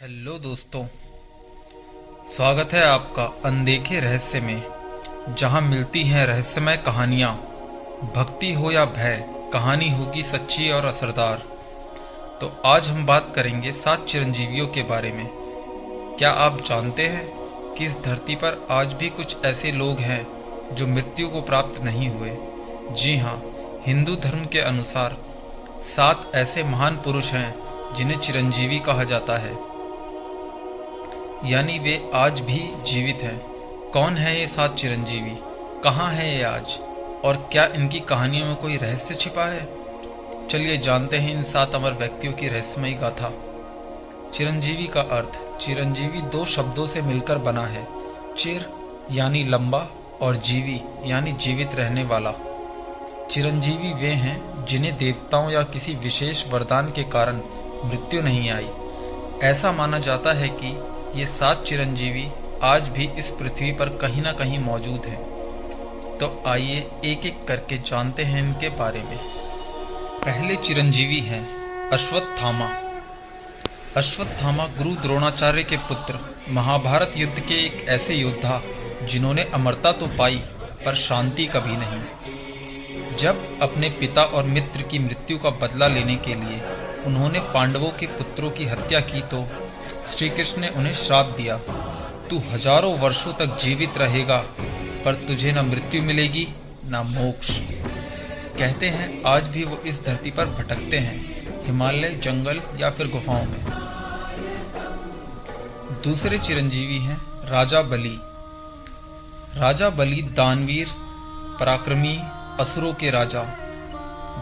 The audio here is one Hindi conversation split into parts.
हेलो दोस्तों, स्वागत है आपका अनदेखे रहस्य में, जहां मिलती हैं रहस्यमय कहानियां। भक्ति हो या भय, कहानी होगी सच्ची और असरदार। तो आज हम बात करेंगे 7 चिरंजीवियों के बारे में। क्या आप जानते हैं कि इस धरती पर आज भी कुछ ऐसे लोग हैं जो मृत्यु को प्राप्त नहीं हुए? जी हाँ, हिंदू धर्म के अनुसार 7 ऐसे महान पुरुष हैं जिन्हें चिरंजीवी कहा जाता है, यानी वे आज भी जीवित हैं। कौन है ये 7 चिरंजीवी, कहाँ हैं ये आज, और क्या इनकी कहानियों में कोई रहस्य छिपा है? चलिए जानते हैं इन 7 अमर व्यक्तियों की रहस्यमयी गाथा। चिरंजीवी का अर्थ। चिरंजीवी 2 शब्दों से मिलकर बना है। चिर यानी लंबा और जीवी यानी जीवित रहने वाला। चिरंजीवी वे हैं जिन्हें देवताओं या किसी विशेष वरदान के कारण मृत्यु नहीं आई। ऐसा माना जाता है कि ये 7 चिरंजीवी आज भी इस पृथ्वी पर कहीं ना कहीं मौजूद हैं। तो आइए एक एक करके जानते हैं इनके बारे में। पहले चिरंजीवी हैं अश्वत्थामा। अश्वत्थामा गुरु द्रोणाचार्य के पुत्र, महाभारत युद्ध के एक ऐसे योद्धा जिन्होंने अमरता तो पाई पर शांति कभी नहीं। जब अपने पिता और मित्र की मृत्यु का बदला लेने के लिए उन्होंने पांडवों के पुत्रों की हत्या की तो श्री कृष्ण ने उन्हें श्राप दिया, तू हजारों वर्षों तक जीवित रहेगा पर तुझे न मृत्यु मिलेगी न मोक्ष। कहते हैं आज भी वो इस धरती पर भटकते हैं, हिमालय, जंगल या फिर गुफाओं में। दूसरे चिरंजीवी हैं राजा बलि। राजा बलि दानवीर, पराक्रमी, असुरों के राजा।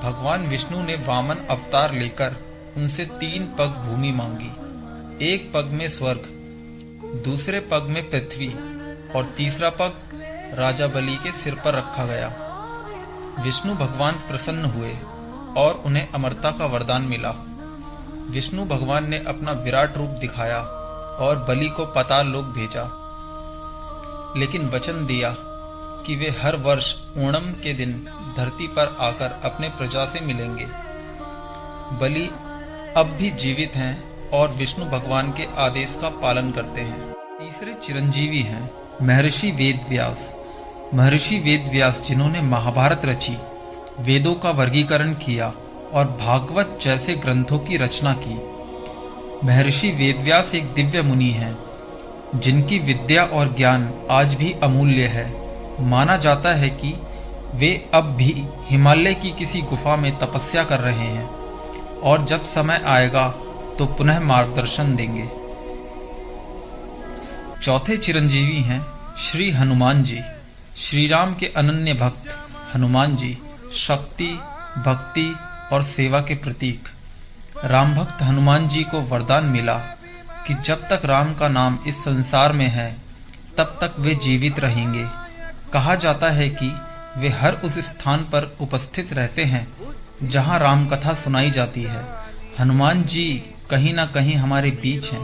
भगवान विष्णु ने वामन अवतार लेकर उनसे 3 पग भूमि मांगी। एक पग में स्वर्ग, दूसरे पग में पृथ्वी और तीसरा पग राजा बलि के सिर पर रखा गया। विष्णु भगवान प्रसन्न हुए और उन्हें अमरता का वरदान मिला। विष्णु भगवान ने अपना विराट रूप दिखाया और बलि को पाताल लोक भेजा, लेकिन वचन दिया कि वे हर वर्ष ओणम के दिन धरती पर आकर अपने प्रजा से मिलेंगे। बलि अब भी जीवित हैं और विष्णु भगवान के आदेश का पालन करते हैं। तीसरे चिरंजीवी हैं महर्षि वेदव्यास। महर्षि वेदव्यास जिन्होंने महाभारत रची, वेदों का वर्गीकरण किया और भागवत जैसे ग्रंथों की रचना की। महर्षि वेदव्यास एक दिव्य मुनि हैं जिनकी विद्या और ज्ञान आज भी अमूल्य है। माना जाता है कि वे अब भी हिमालय की किसी गुफा में तपस्या कर रहे हैं और जब समय आएगा तो पुनः मार्गदर्शन देंगे। चौथे चिरंजीवी हैं श्री हनुमान जी। श्री राम के अनन्य भक्त हनुमान जी शक्ति, भक्ति और सेवा के प्रतीक। राम भक्त हनुमान जी को वरदान मिला कि जब तक राम का नाम इस संसार में है तब तक वे जीवित रहेंगे। कहा जाता है कि वे हर उस स्थान पर उपस्थित रहते हैं जहां राम कथा सुनाई जाती है। हनुमान जी कहीं ना कहीं हमारे बीच हैं,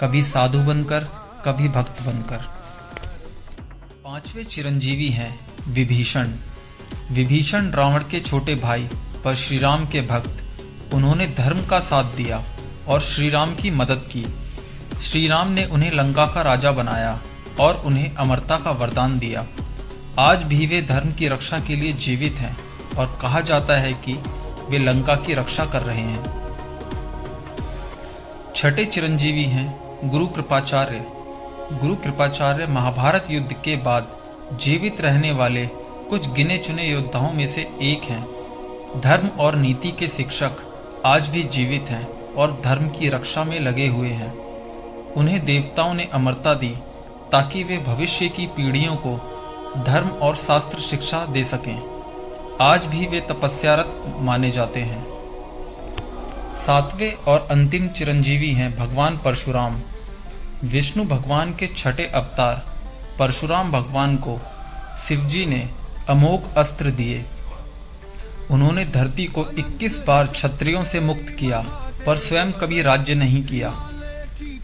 कभी साधु बनकर, कभी भक्त बनकर। पांचवें चिरंजीवी हैं विभीषण। विभीषण रावण के छोटे भाई पर श्री राम के भक्त। उन्होंने धर्म का साथ दिया और श्री राम की मदद की। श्री राम ने उन्हें लंका का राजा बनाया और उन्हें अमरता का वरदान दिया। आज भी वे धर्म की रक्षा के लिए जीवित हैं और कहा जाता है कि वे लंका की रक्षा कर रहे हैं। छठे चिरंजीवी हैं गुरु कृपाचार्य। गुरु कृपाचार्य महाभारत युद्ध के बाद जीवित रहने वाले कुछ गिने चुने योद्धाओं में से एक हैं। धर्म और नीति के शिक्षक आज भी जीवित हैं और धर्म की रक्षा में लगे हुए हैं। उन्हें देवताओं ने अमरता दी ताकि वे भविष्य की पीढ़ियों को धर्म और शास्त्र शिक्षा दे सकें। आज भी वे तपस्यारत माने जाते हैं। सातवें और अंतिम चिरंजीवी हैं भगवान परशुराम। विष्णु भगवान के छठे अवतार परशुराम भगवान को शिवजी ने अमोघ अस्त्र दिए। उन्होंने धरती को 21 बार क्षत्रियों से मुक्त किया पर स्वयं कभी राज्य नहीं किया।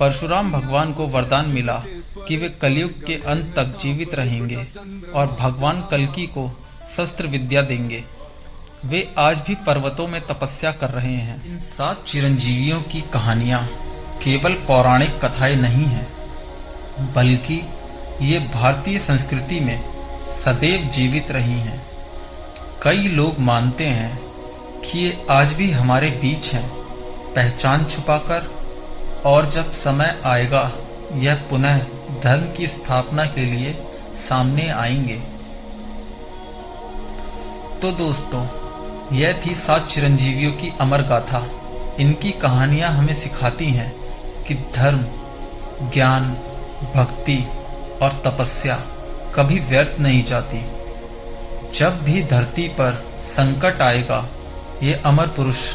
परशुराम भगवान को वरदान मिला कि वे कलयुग के अंत तक जीवित रहेंगे और भगवान कल्कि को शस्त्र विद्या देंगे। वे आज भी पर्वतों में तपस्या कर रहे हैं। इन 7 चिरंजीवियों की कहानियां केवल पौराणिक कथाएं नहीं हैं, बल्कि ये भारतीय संस्कृति में सदैव जीवित रही हैं। कई लोग मानते हैं कि ये आज भी हमारे बीच हैं, पहचान छुपाकर, और जब समय आएगा यह पुनः धर्म की स्थापना के लिए सामने आएंगे। तो दोस्तों, यह थी 7 चिरंजीवियों की अमर गाथा। इनकी कहानियां हमें सिखाती हैं कि धर्म, ज्ञान, भक्ति और तपस्या कभी व्यर्थ नहीं जाती। जब भी धरती पर संकट आएगा, ये अमर पुरुष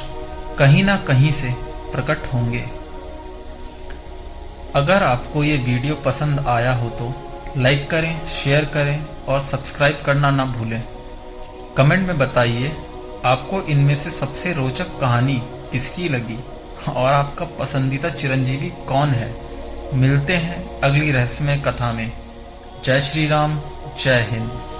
कहीं ना कहीं से प्रकट होंगे। अगर आपको ये वीडियो पसंद आया हो तो लाइक करें, शेयर करें और सब्सक्राइब करना ना भूलें। कमेंट में बताइए आपको इनमें से सबसे रोचक कहानी किसकी लगी और आपका पसंदीदा चिरंजीवी कौन है। मिलते हैं अगली रहस्यमय कथा में। जय श्री राम, जय हिंद।